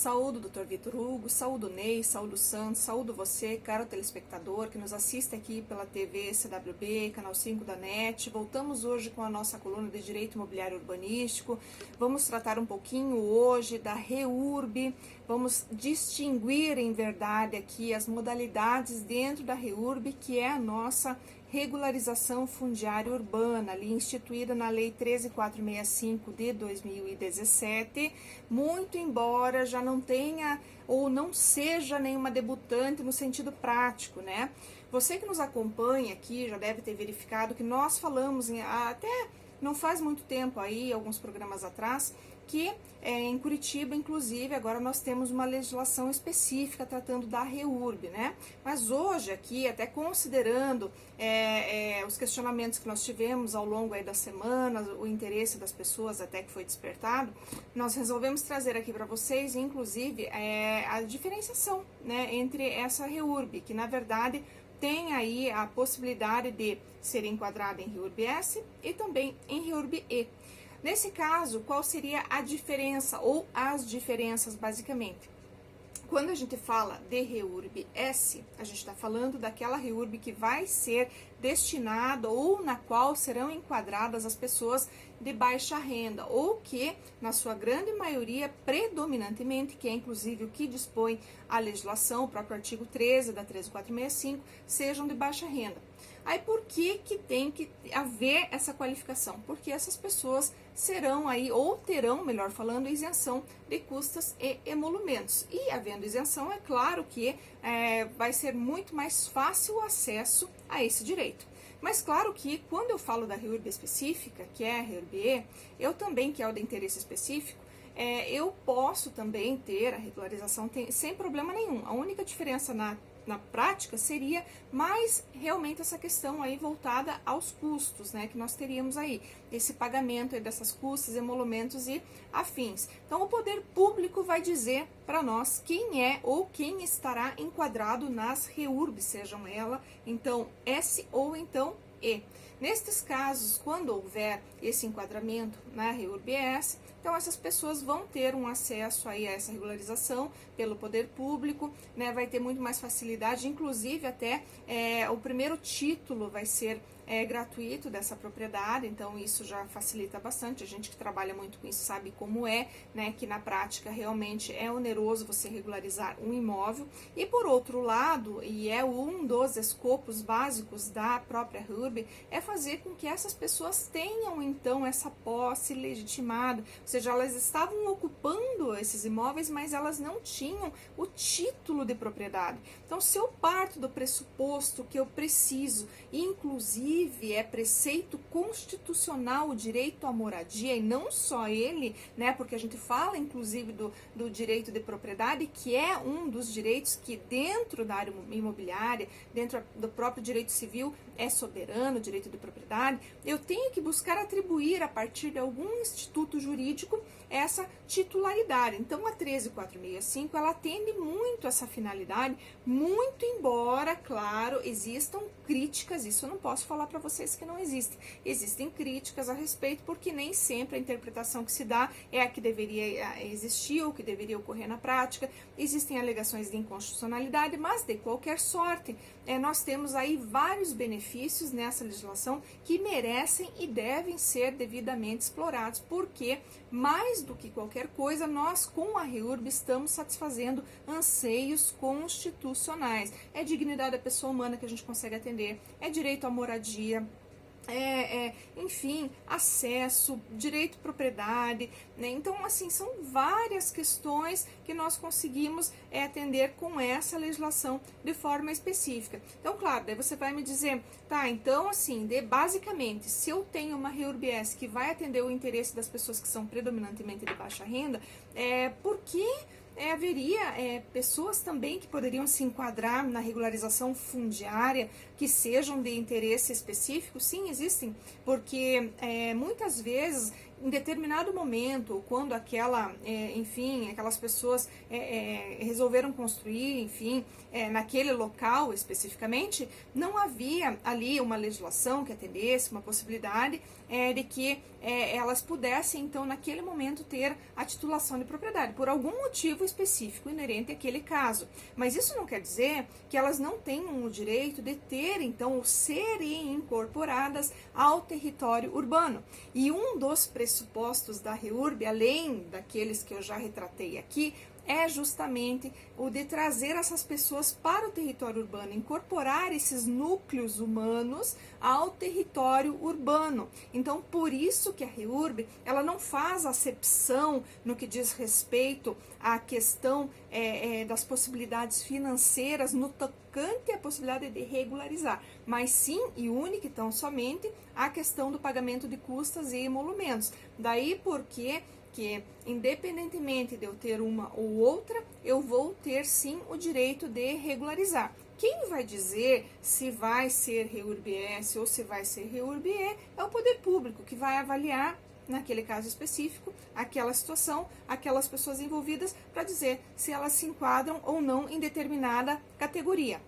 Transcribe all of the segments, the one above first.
Saúdo o Dr. Vitor Hugo, saúdo o Ney, saúdo o Santos, saúdo você, caro telespectador que nos assiste aqui pela TV CWB, canal 5 da NET. Voltamos hoje com a nossa coluna de Direito Imobiliário Urbanístico. Vamos tratar um pouquinho hoje da REURB, vamos distinguir em verdade aqui as modalidades dentro da REURB, que é a nossa regularização fundiária urbana, ali instituída na Lei 13.465 de 2017, muito embora já não tenha ou não seja nenhuma debutante no sentido prático, né? Você que nos acompanha aqui já deve ter verificado que nós falamos até não faz muito tempo aí, alguns programas atrás, que em Curitiba, inclusive, agora nós temos uma legislação específica tratando da REURB, né? Mas hoje aqui, até considerando os questionamentos que nós tivemos ao longo aí da semana, o interesse das pessoas até que foi despertado, nós resolvemos trazer aqui para vocês, inclusive, a diferenciação, né, entre essa REURB, que na verdade tem aí a possibilidade de ser enquadrada em REURB-S e também em REURB-E. Nesse caso, qual seria a diferença ou as diferenças basicamente? Quando a gente fala de REURB-S, a gente está falando daquela REURB que vai ser destinada ou na qual serão enquadradas as pessoas de baixa renda ou que, na sua grande maioria, predominantemente, que é inclusive o que dispõe a legislação, o próprio artigo 13 da 13.465, sejam de baixa renda. Aí por que tem que haver essa qualificação? Porque essas pessoas serão aí, ou terão, melhor falando, isenção de custas e emolumentos. E havendo isenção, é claro que vai ser muito mais fácil o acesso a esse direito. Mas claro que quando eu falo da REURB específica, que é a REURB-E, eu também, que é o de interesse específico, eu posso também ter a regularização sem problema nenhum. A única diferença na prática seria mais realmente essa questão aí voltada aos custos, né, que nós teríamos aí, esse pagamento aí dessas custas, emolumentos e afins. Então o poder público vai dizer para nós quem é ou quem estará enquadrado nas REURB, sejam ela então S ou então E. Nestes casos, quando houver esse enquadramento na REURB-S, então essas pessoas vão ter um acesso aí a essa regularização pelo poder público, né? Vai ter muito mais facilidade, inclusive até o primeiro título vai ser gratuito dessa propriedade, então isso já facilita bastante. A gente que trabalha muito com isso sabe como né, que na prática realmente é oneroso você regularizar um imóvel. E por outro lado, e é um dos escopos básicos da própria REURB, é fazer com que essas pessoas tenham então essa posse legitimada, ou seja, elas estavam ocupando esses imóveis, mas elas não tinham o título de propriedade. Então, se eu parto do pressuposto que eu preciso, inclusive é preceito constitucional o direito à moradia, e não só ele, né, porque a gente fala inclusive do direito de propriedade, que é um dos direitos que dentro da área imobiliária, dentro do próprio direito civil, é soberano, o direito de propriedade, eu tenho que buscar atribuir a partir de algum instituto jurídico essa titularidade. Então a 13.465 ela atende muito essa finalidade, muito embora, claro, existam críticas, isso eu não posso falar para vocês que não existem. Existem críticas a respeito, porque nem sempre a interpretação que se dá é a que deveria existir ou que deveria ocorrer na prática. Existem alegações de inconstitucionalidade, mas de qualquer sorte, nós temos aí vários benefícios nessa legislação que merecem e devem ser devidamente explorados, porque mais do que qualquer coisa, nós com a REURB estamos satisfazendo anseios constitucionais. É dignidade da pessoa humana que a gente consegue atender, é direito à moradia, enfim, acesso, direito à propriedade, né? Então, assim, são várias questões que nós conseguimos atender com essa legislação de forma específica. Então, claro, daí você vai me dizer, tá, então, assim, basicamente, se eu tenho uma REURB-S que vai atender o interesse das pessoas que são predominantemente de baixa renda, por que haveria pessoas também que poderiam se enquadrar na regularização fundiária que sejam de interesse específico? Sim, existem, porque muitas vezes em determinado momento, quando aquelas pessoas resolveram construir, naquele local especificamente, não havia ali uma legislação que atendesse, uma possibilidade de que elas pudessem, então, naquele momento, ter a titulação de propriedade, por algum motivo específico inerente àquele caso. Mas isso não quer dizer que elas não tenham o direito de ter, então, ou serem incorporadas ao território urbano. E um dos pressupostos da REURB, além daqueles que eu já retratei aqui, é justamente o de trazer essas pessoas para o território urbano, incorporar esses núcleos humanos ao território urbano. Então, por isso que a REURB, ela não faz acepção no que diz respeito à questão das possibilidades financeiras no tocante à possibilidade de regularizar, mas sim e única e tão somente a questão do pagamento de custas e emolumentos. Daí porque que, independentemente de eu ter uma ou outra, eu vou ter sim o direito de regularizar. Quem vai dizer se vai ser REURB-S ou se vai ser REURB-E é o poder público, que vai avaliar, naquele caso específico, aquela situação, aquelas pessoas envolvidas, para dizer se elas se enquadram ou não em determinada categoria.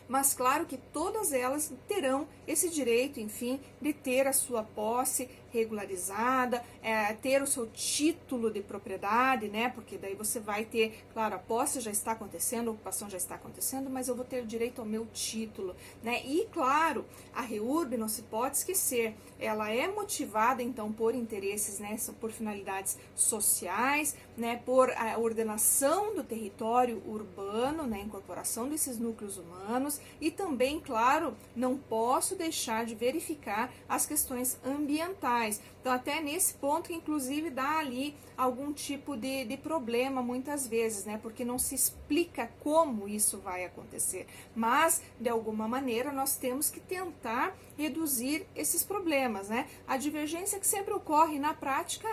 Mas claro que todas elas terão esse direito, enfim, de ter a sua posse regularizada, ter o seu título de propriedade, né? Porque daí você vai ter, claro, a posse já está acontecendo, a ocupação já está acontecendo, mas eu vou ter direito ao meu título, né? E claro, a REURB, não se pode esquecer, ela é motivada então por interesses, né? Por finalidades sociais, né? Por a ordenação do território urbano, né? Incorporação desses núcleos humanos e também, claro, não posso deixar de verificar as questões ambientais. Então, até nesse ponto, inclusive, dá ali algum tipo de problema muitas vezes, né? Porque não se explica como isso vai acontecer. Mas, de alguma maneira, nós temos que tentar reduzir esses problemas, né? A divergência que sempre ocorre na prática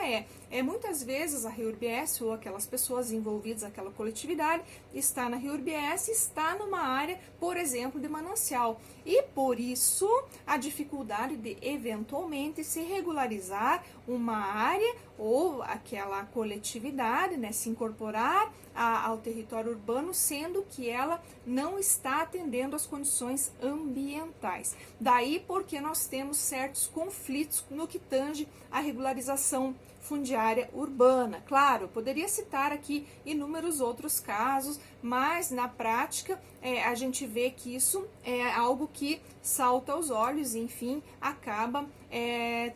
muitas vezes a REURB-S ou aquelas pessoas envolvidas, aquela coletividade, está na REURB-S, está numa área, por exemplo, de manancial. E por isso a dificuldade de eventualmente se regularizar uma área ou aquela coletividade, né, se incorporar ao território urbano, sendo que ela não está atendendo às condições ambientais. Daí porque nós temos certos conflitos no que tange à regularização fundiária urbana. Claro, eu poderia citar aqui inúmeros outros casos, mas na prática a gente vê que isso é algo que salta aos olhos e, enfim, acaba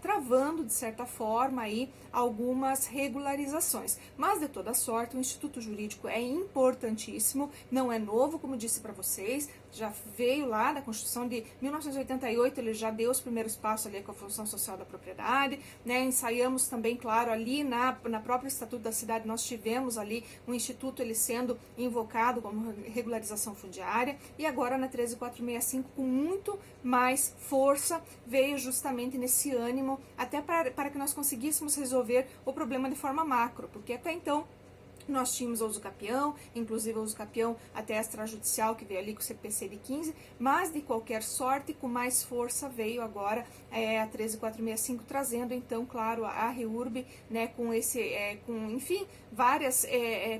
travando, de certa forma, aí, algumas regularizações. Mas, de toda sorte, o Instituto Jurídico é importantíssimo, não é novo, como disse para vocês, já veio lá da Constituição de 1988, ele já deu os primeiros passos ali com a função social da propriedade, né? Ensaiamos também, claro, ali na própria Estatuto da Cidade, nós tivemos ali um instituto ele sendo invocado como regularização fundiária, e agora na 13465, com muito mais força, veio justamente nesse ânimo, até para que nós conseguíssemos resolver o problema de forma macro, porque até então nós tínhamos a usucapião, inclusive a usucapião até extrajudicial, que veio ali com o CPC de 15, mas de qualquer sorte, com mais força, veio agora a 13465, trazendo então, claro, a REURB, né, com enfim, várias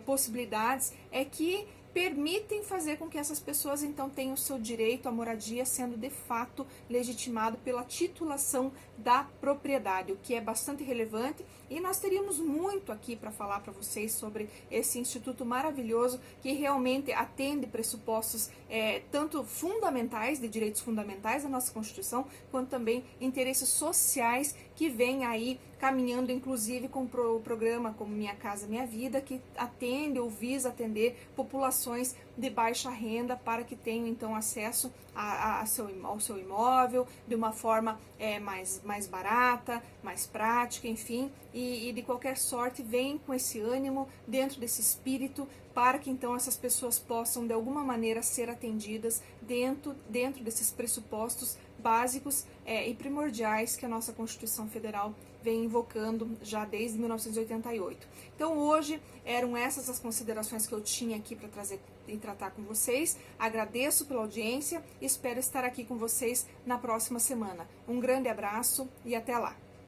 possibilidades, que permitem fazer com que essas pessoas então tenham o seu direito à moradia sendo de fato legitimado pela titulação da propriedade, o que é bastante relevante, e nós teríamos muito aqui para falar para vocês sobre esse instituto maravilhoso que realmente atende pressupostos tanto fundamentais, de direitos fundamentais da nossa Constituição, quanto também interesses sociais que vem aí caminhando, inclusive com o programa como Minha Casa Minha Vida, que atende ou visa atender populações de baixa renda para que tenham então acesso ao seu imóvel de uma forma mais barata, mais prática, enfim, e de qualquer sorte vem com esse ânimo, dentro desse espírito, para que então essas pessoas possam de alguma maneira ser atendidas dentro desses pressupostos básicos e primordiais que a nossa Constituição Federal vem invocando já desde 1988. Então hoje eram essas as considerações que eu tinha aqui para trazer e tratar com vocês. Agradeço pela audiência e espero estar aqui com vocês na próxima semana. Um grande abraço e até lá!